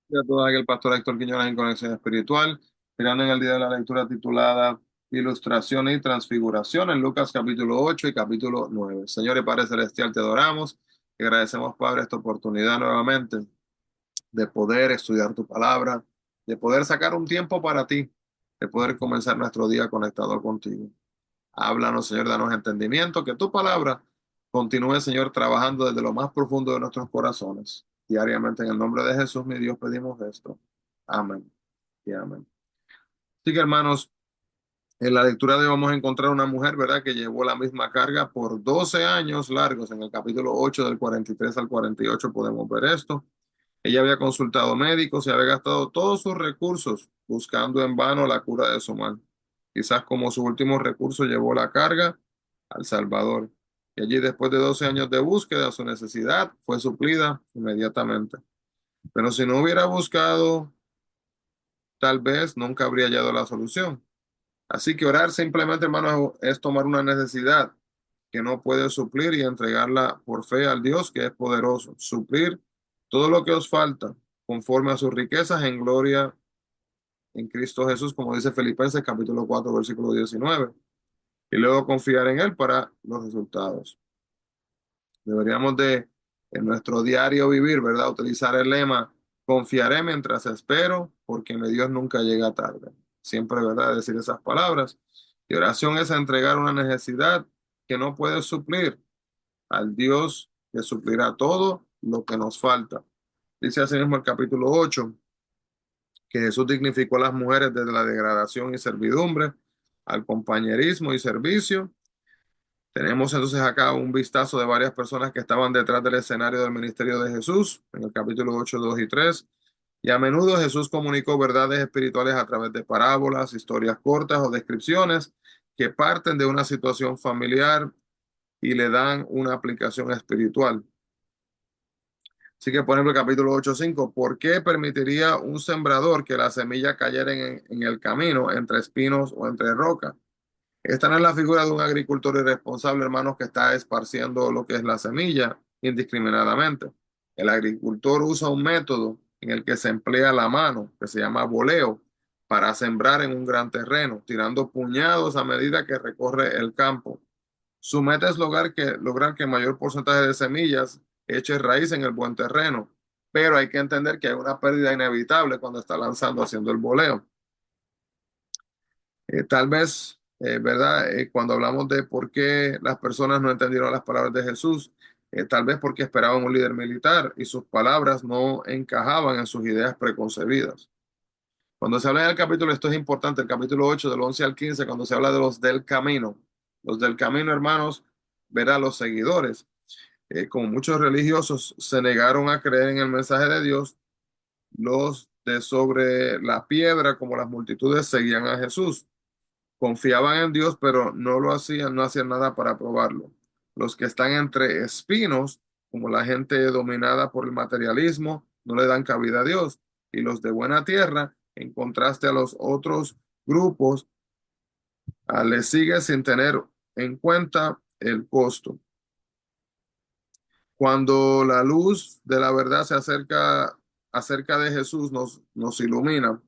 De todo aquel pastor Héctor Quiñones en Conexión Espiritual, mirando en el día de la lectura titulada Ilustración y Transfiguración en Lucas capítulo 8 y capítulo 9. Señor y Padre Celestial, te adoramos y agradecemos, Padre, esta oportunidad nuevamente de poder estudiar tu palabra, de poder sacar un tiempo para ti, de poder comenzar nuestro día conectado contigo. Háblanos, Señor, danos entendimiento, que tu palabra continúe, Señor, trabajando desde lo más profundo de nuestros corazones. Diariamente, en el nombre de Jesús, mi Dios, pedimos esto. Amén y amén. Así que, hermanos, en la lectura de hoy vamos a encontrar una mujer, ¿verdad?, que llevó la misma carga por 12 años largos. En el capítulo 8 del 43 al 48 podemos ver esto. Ella había consultado médicos y había gastado todos sus recursos buscando en vano la cura de su mal. Quizás como su último recurso llevó la carga al Salvador. Y allí, después de 12 años de búsqueda, su necesidad fue suplida inmediatamente. Pero si no hubiera buscado, tal vez nunca habría hallado la solución. Así que orar simplemente, hermano, es tomar una necesidad que no puede suplir y entregarla por fe al Dios que es poderoso. Suplir todo lo que os falta conforme a sus riquezas en gloria en Cristo Jesús, como dice Filipenses capítulo 4 versículo 19. Y luego confiar en Él para los resultados. Deberíamos de, en nuestro diario vivir, ¿verdad? Utilizar el lema, confiaré mientras espero, porque mi Dios nunca llega tarde. Siempre, ¿verdad? Decir esas palabras. Y oración es entregar una necesidad que no puede suplir al Dios que suplirá todo lo que nos falta. Dice así mismo el capítulo 8 que Jesús dignificó a las mujeres desde la degradación y servidumbre al compañerismo y servicio. Tenemos entonces acá un vistazo de varias personas que estaban detrás del escenario del ministerio de Jesús, en el capítulo 8, 2 y 3. Y a menudo Jesús comunicó verdades espirituales a través de parábolas, historias cortas o descripciones que parten de una situación familiar y le dan una aplicación espiritual. Así que, por ejemplo, el capítulo 8:5, ¿por qué permitiría un sembrador que la semilla cayera en el camino, entre espinos o entre rocas? Esta no es la figura de un agricultor irresponsable, hermanos, que está esparciendo lo que es la semilla indiscriminadamente. El agricultor usa un método en el que se emplea la mano, que se llama voleo, para sembrar en un gran terreno, tirando puñados a medida que recorre el campo. Su meta es lograr que el mayor porcentaje de semillas eche raíz en el buen terreno, pero hay que entender que hay una pérdida inevitable cuando está lanzando, haciendo el voleo. Tal vez, ¿verdad? Cuando hablamos de por qué las personas no entendieron las palabras de Jesús, tal vez porque esperaban un líder militar y sus palabras no encajaban en sus ideas preconcebidas. Cuando se habla en el capítulo, esto es importante, el capítulo 8 del 11 al 15, cuando se habla de los del camino, hermanos, verá los seguidores. Como muchos religiosos se negaron a creer en el mensaje de Dios, los de sobre la piedra, como las multitudes, seguían a Jesús. Confiaban en Dios, pero no hacían nada para probarlo. Los que están entre espinos, como la gente dominada por el materialismo, no le dan cabida a Dios. Y los de buena tierra, en contraste a los otros grupos, le sigue sin tener en cuenta el costo. Cuando la luz de la verdad se acerca de Jesús, nos ilumina.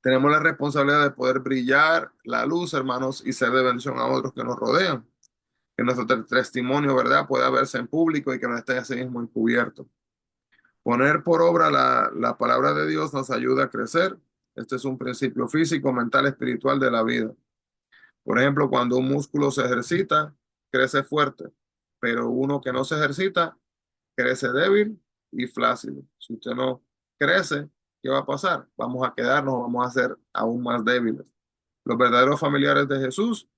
Tenemos la responsabilidad de poder brillar la luz, hermanos, y ser de bendición a otros que nos rodean. Que nuestro testimonio, ¿verdad?, pueda verse en público y que no esté así mismo encubierto. Poner por obra la palabra de Dios nos ayuda a crecer. Este es un principio físico, mental, espiritual de la vida. Por ejemplo, cuando un músculo se ejercita, crece fuerte, pero uno que no se ejercita, crece débil y flácido. Si usted no crece, ¿qué va a pasar? Vamos a quedarnos, vamos a ser aún más débiles. Los verdaderos familiares de Jesús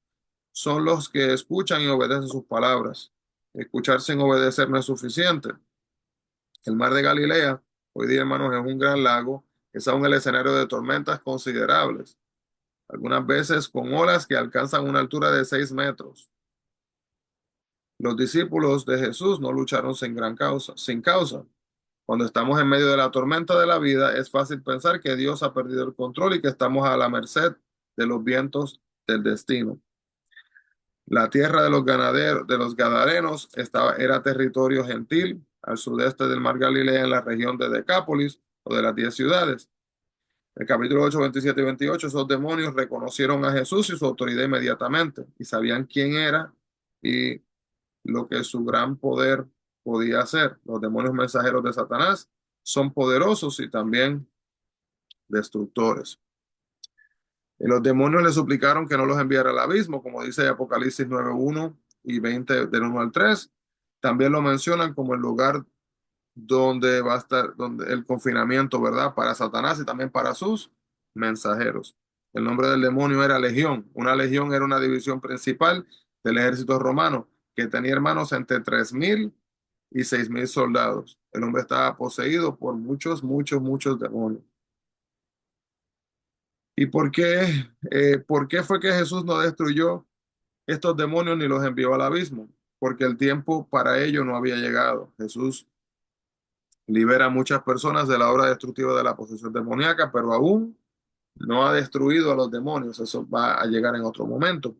son los que escuchan y obedecen sus palabras. Escuchar sin obedecer no es suficiente. El mar de Galilea, hoy día, hermanos, es un gran lago, es aún el escenario de tormentas considerables, algunas veces con olas que alcanzan una altura de 6 metros. Los discípulos de Jesús no lucharon sin causa. Cuando estamos en medio de la tormenta de la vida, es fácil pensar que Dios ha perdido el control y que estamos a la merced de los vientos del destino. La tierra de los ganaderos, de los gadarenos, era territorio gentil, al sudeste del mar Galilea, en la región de Decápolis o de las 10 ciudades. El capítulo 8, 27 y 28, esos demonios reconocieron a Jesús y su autoridad inmediatamente y sabían quién era y lo que su gran poder podía hacer. Los demonios mensajeros de Satanás son poderosos y también destructores. Y los demonios le suplicaron que no los enviara al abismo, como dice Apocalipsis 9:1 y 20 del 1 al 3. También lo mencionan como el lugar donde va a estar, donde el confinamiento, ¿verdad? Para Satanás y también para sus mensajeros. El nombre del demonio era Legión. Una legión era una división principal del ejército romano que tenía hermanos entre 3.000 y 6.000 soldados. El hombre estaba poseído por muchos, muchos, muchos demonios. ¿Y por qué fue que Jesús no destruyó estos demonios ni los envió al abismo? Porque el tiempo para ello no había llegado. Jesús libera a muchas personas de la obra destructiva de la posesión demoníaca, pero aún no ha destruido a los demonios. Eso va a llegar en otro momento.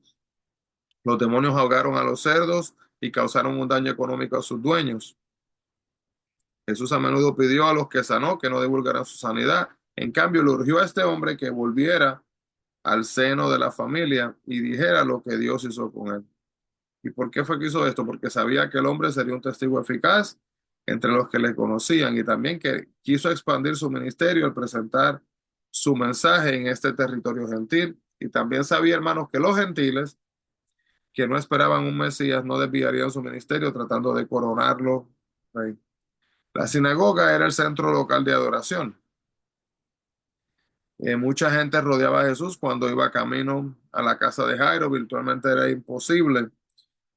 Los demonios ahogaron a los cerdos y causaron un daño económico a sus dueños. Jesús a menudo pidió a los que sanó que no divulgaran su sanidad. En cambio, le urgió a este hombre que volviera al seno de la familia y dijera lo que Dios hizo con él. ¿Y por qué fue que hizo esto? Porque sabía que el hombre sería un testigo eficaz entre los que le conocían y también que quiso expandir su ministerio al presentar su mensaje en este territorio gentil. Y también sabía, hermanos, que los gentiles que no esperaban un Mesías no desviarían su ministerio tratando de coronarlo rey. La sinagoga era el centro local de adoración. Mucha gente rodeaba a Jesús cuando iba camino a la casa de Jairo. Virtualmente era imposible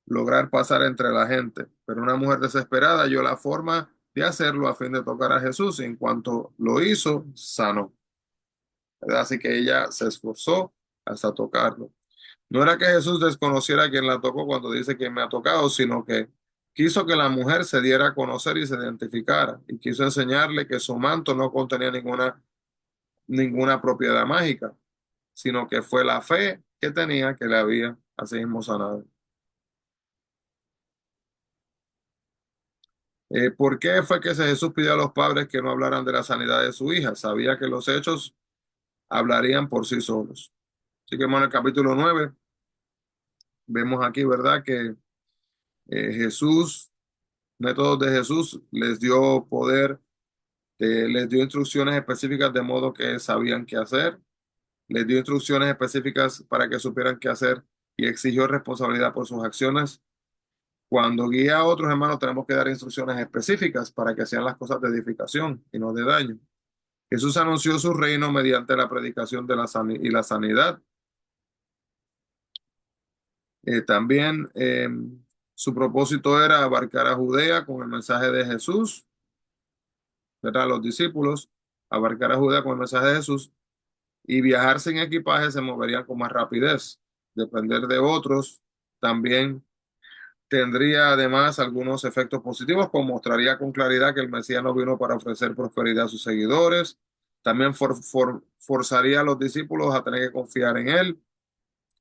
lograr pasar entre la gente, pero una mujer desesperada halló la forma de hacerlo a fin de tocar a Jesús y en cuanto lo hizo, sanó. ¿Verdad? Así que ella se esforzó hasta tocarlo. No era que Jesús desconociera a quien la tocó cuando dice que me ha tocado, sino que quiso que la mujer se diera a conocer y se identificara y quiso enseñarle que su manto no contenía ninguna propiedad mágica, sino que fue la fe que tenía que le había así mismo sanado. ¿Por qué fue que Jesús pidió a los padres que no hablaran de la sanidad de su hija? Sabía que los hechos hablarían por sí solos. Así que, hermano, en el capítulo 9 vemos aquí, ¿verdad? Que Jesús, métodos de Jesús, les dio poder, les dio instrucciones específicas de modo que sabían qué hacer, les dio instrucciones específicas para que supieran qué hacer y exigió responsabilidad por sus acciones. Cuando guía a otros hermanos, tenemos que dar instrucciones específicas para que sean las cosas de edificación y no de daño. Jesús anunció su reino mediante la predicación de y la sanidad. También su propósito era abarcar a Judea con el mensaje de Jesús, ¿verdad? Los discípulos, abarcar a Judea con el mensaje de Jesús y viajar sin equipaje se moverían con más rapidez. Depender de otros también tendría además algunos efectos positivos, como mostraría con claridad que el Mesías no vino para ofrecer prosperidad a sus seguidores. También forzaría a los discípulos a tener que confiar en él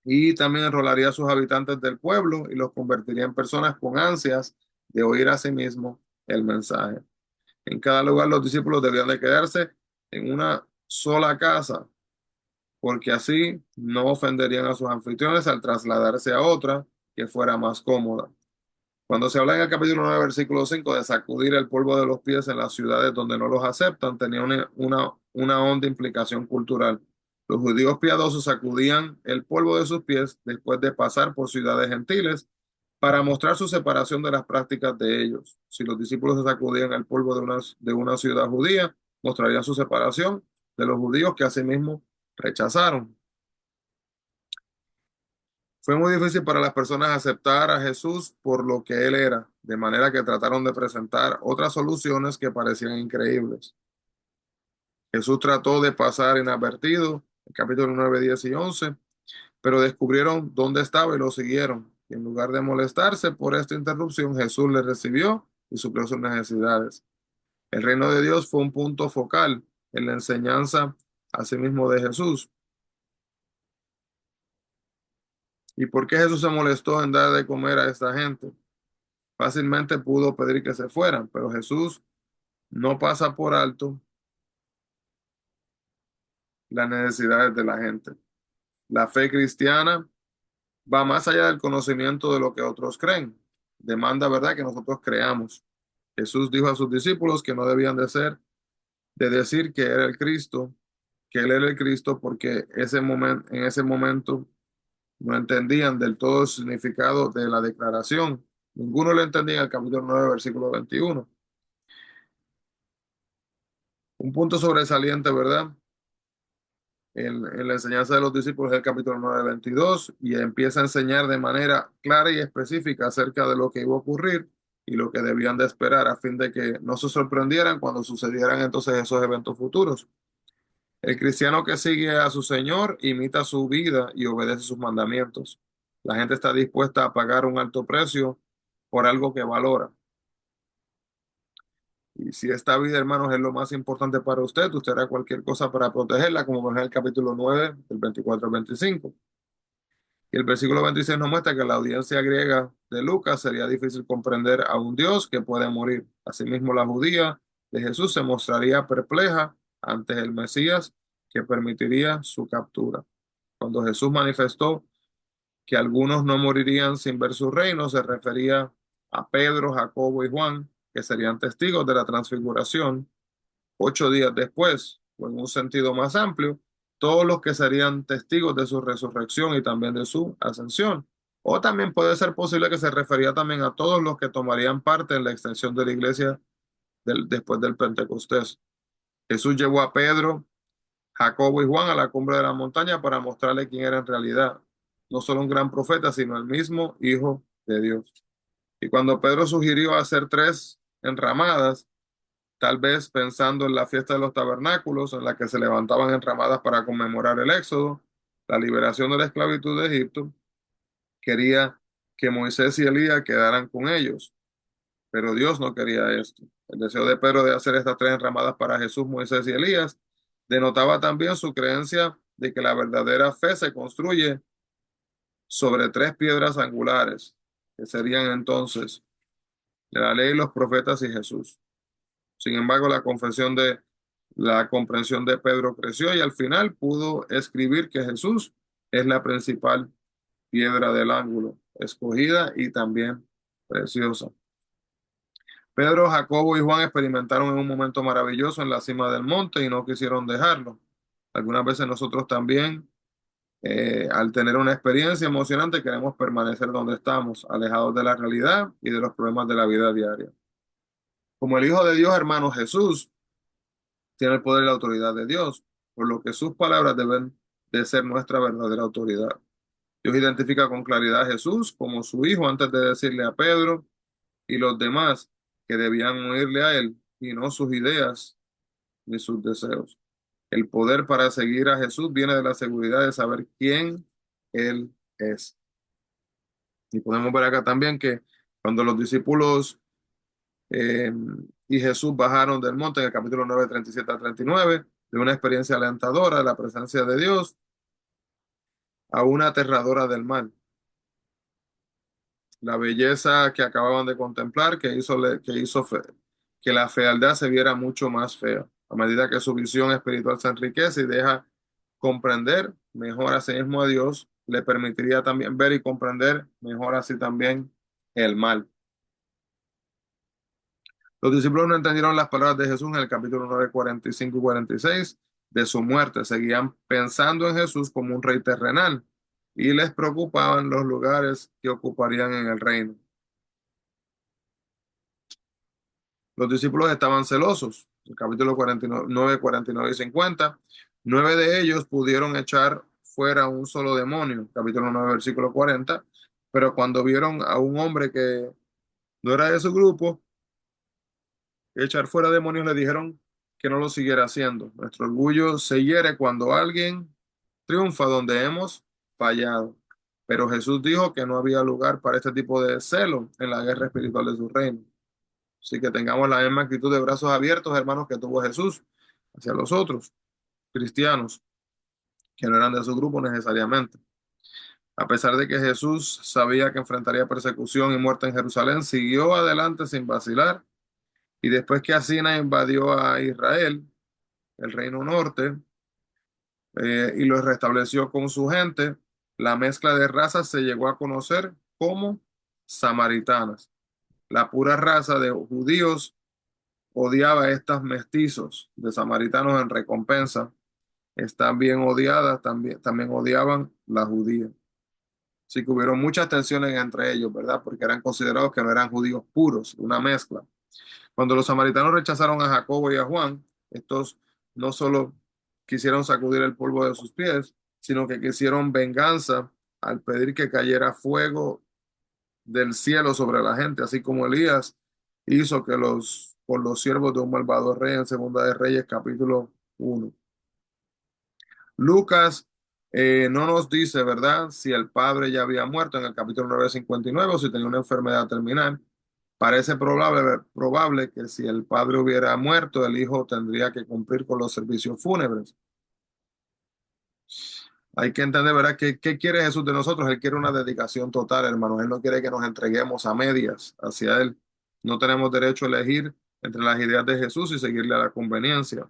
y también enrolaría a sus habitantes del pueblo y los convertiría en personas con ansias de oír a sí mismo el mensaje. En cada lugar los discípulos debían de quedarse en una sola casa, porque así no ofenderían a sus anfitriones al trasladarse a otra que fuera más cómoda. Cuando se habla en el capítulo 9, versículo 5, de sacudir el polvo de los pies en las ciudades donde no los aceptan, tenía una honda implicación cultural. Los judíos piadosos sacudían el polvo de sus pies después de pasar por ciudades gentiles para mostrar su separación de las prácticas de ellos. Si los discípulos se sacudían el polvo de una ciudad judía, mostrarían su separación de los judíos que asimismo rechazaron. Fue muy difícil para las personas aceptar a Jesús por lo que él era, de manera que trataron de presentar otras soluciones que parecían increíbles. Jesús trató de pasar inadvertido, en capítulo 9, 10 y 11, pero descubrieron dónde estaba y lo siguieron. Y en lugar de molestarse por esta interrupción, Jesús les recibió y suplió sus necesidades. El reino de Dios fue un punto focal en la enseñanza asimismo de Jesús. ¿Y por qué Jesús se molestó en dar de comer a esta gente? fácilmente pudo pedir que se fueran, pero Jesús no pasa por alto las necesidades de la gente. La fe cristiana va más allá del conocimiento de lo que otros creen. Demanda, ¿verdad?, que nosotros creamos. Jesús dijo a sus discípulos que no debían de decir que era el Cristo, que él era el Cristo, porque en ese momento no entendían del todo el significado de la declaración. Ninguno lo entendía en el capítulo 9 versículo 21. Un punto sobresaliente, ¿verdad? En la enseñanza de los discípulos del capítulo 9 22 y empieza a enseñar de manera clara y específica acerca de lo que iba a ocurrir y lo que debían de esperar a fin de que no se sorprendieran cuando sucedieran entonces esos eventos futuros. El cristiano que sigue a su Señor imita su vida y obedece sus mandamientos. La gente está dispuesta a pagar un alto precio por algo que valora. Y si esta vida, hermanos, es lo más importante para usted, usted hará cualquier cosa para protegerla, como en el capítulo 9 del 24 al 25. Y el versículo 26 nos muestra que la audiencia griega de Lucas sería difícil comprender a un Dios que puede morir. Asimismo, la judía de Jesús se mostraría perpleja ante el Mesías que permitiría su captura. Cuando Jesús manifestó que algunos no morirían sin ver su reino, se refería a Pedro, Jacobo y Juan, que serían testigos de la transfiguración 8 días después, o en un sentido más amplio, todos los que serían testigos de su resurrección y también de su ascensión. O también puede ser posible que se refería también a todos los que tomarían parte en la extensión de la iglesia después del Pentecostés. Jesús llevó a Pedro, Jacobo y Juan a la cumbre de la montaña para mostrarle quién era en realidad, no solo un gran profeta, sino el mismo Hijo de Dios. Y cuando Pedro sugirió hacer 3 enramadas, tal vez pensando en la fiesta de los tabernáculos, en la que se levantaban enramadas para conmemorar el éxodo, la liberación de la esclavitud de Egipto, quería que Moisés y Elías quedaran con ellos, pero Dios no quería esto. El deseo de Pedro de hacer estas 3 enramadas para Jesús, Moisés y Elías denotaba también su creencia de que la verdadera fe se construye sobre 3 piedras angulares, que serían entonces la ley, los profetas y Jesús. Sin embargo, la comprensión de Pedro creció y al final pudo escribir que Jesús es la principal piedra del ángulo, escogida y también preciosa. Pedro, Jacobo y Juan experimentaron en un momento maravilloso en la cima del monte y no quisieron dejarlo. Algunas veces nosotros también, al tener una experiencia emocionante, queremos permanecer donde estamos, alejados de la realidad y de los problemas de la vida diaria. Como el Hijo de Dios, hermano Jesús, tiene el poder y la autoridad de Dios, por lo que sus palabras deben de ser nuestra verdadera autoridad. Dios identifica con claridad a Jesús como su Hijo antes de decirle a Pedro y los demás que debían oírle a él y no sus ideas ni sus deseos. El poder para seguir a Jesús viene de la seguridad de saber quién Él es. Y podemos ver acá también que cuando los discípulos eh, y Jesús bajaron del monte en el capítulo 9 37 al 39 de una experiencia alentadora de la presencia de Dios a una aterradora del mal. La belleza que acababan de contemplar que la fealdad se viera mucho más fea. A medida que su visión espiritual se enriquece y deja comprender mejor a sí mismo a Dios, le permitiría también ver y comprender mejor así también el mal. Los discípulos no entendieron las palabras de Jesús en el capítulo 9 45 y 46 de su muerte. Seguían pensando en Jesús como un rey terrenal y les preocupaban los lugares que ocuparían en el reino. Los discípulos estaban celosos. El capítulo 49, 49 y 50. 9 de ellos pudieron echar fuera un solo demonio. Capítulo 9, versículo 40. Pero cuando vieron a un hombre que no era de su grupo echar fuera demonios, le dijeron que no lo siguiera haciendo. Nuestro orgullo se hiere cuando alguien triunfa donde hemos fallado. Pero Jesús dijo que no había lugar para este tipo de celo en la guerra espiritual de su reino. Así que tengamos la misma actitud de brazos abiertos, hermanos, que tuvo Jesús hacia los otros cristianos que no eran de su grupo necesariamente. A pesar de que Jesús sabía que enfrentaría persecución y muerte en Jerusalén, siguió adelante sin vacilar. Y después que Asina invadió a Israel, el reino norte, y lo restableció con su gente, la mezcla de razas se llegó a conocer como samaritanas. La pura raza de judíos odiaba a estos mestizos de samaritanos en recompensa. Están bien odiadas, también odiaban la judía. Así que hubieron muchas tensiones entre ellos, ¿verdad? Porque eran considerados que no eran judíos puros, una mezcla. Cuando los samaritanos rechazaron a Jacobo y a Juan, estos no solo quisieron sacudir el polvo de sus pies, sino que quisieron venganza al pedir que cayera fuego del cielo sobre la gente, así como Elías hizo que por los siervos de un malvado rey en Segunda de Reyes, capítulo 1. Lucas no nos dice, ¿verdad?, si el padre ya había muerto en el capítulo 9:59 o si tenía una enfermedad terminal. Parece probable que si el padre hubiera muerto, el hijo tendría que cumplir con los servicios fúnebres. Hay que entender, ¿verdad?, qué quiere Jesús de nosotros. Él quiere una dedicación total, hermanos. Él no quiere que nos entreguemos a medias hacia Él. No tenemos derecho a elegir entre las ideas de Jesús y seguirle a la conveniencia.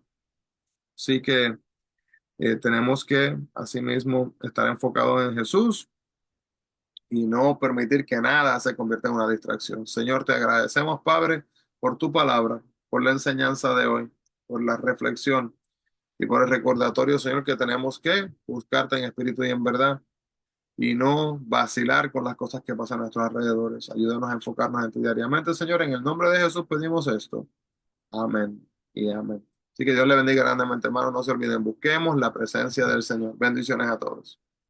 Así que tenemos que, asimismo, estar enfocados en Jesús y no permitir que nada se convierta en una distracción. Señor, te agradecemos, Padre, por tu palabra, por la enseñanza de hoy, por la reflexión y por el recordatorio, Señor, que tenemos que buscarte en espíritu y en verdad y no vacilar con las cosas que pasan a nuestros alrededores. Ayúdanos a enfocarnos en ti diariamente, Señor. En el nombre de Jesús pedimos esto. Amén y amén. Así que Dios le bendiga grandemente, hermano. No se olviden, busquemos la presencia del Señor. Bendiciones a todos.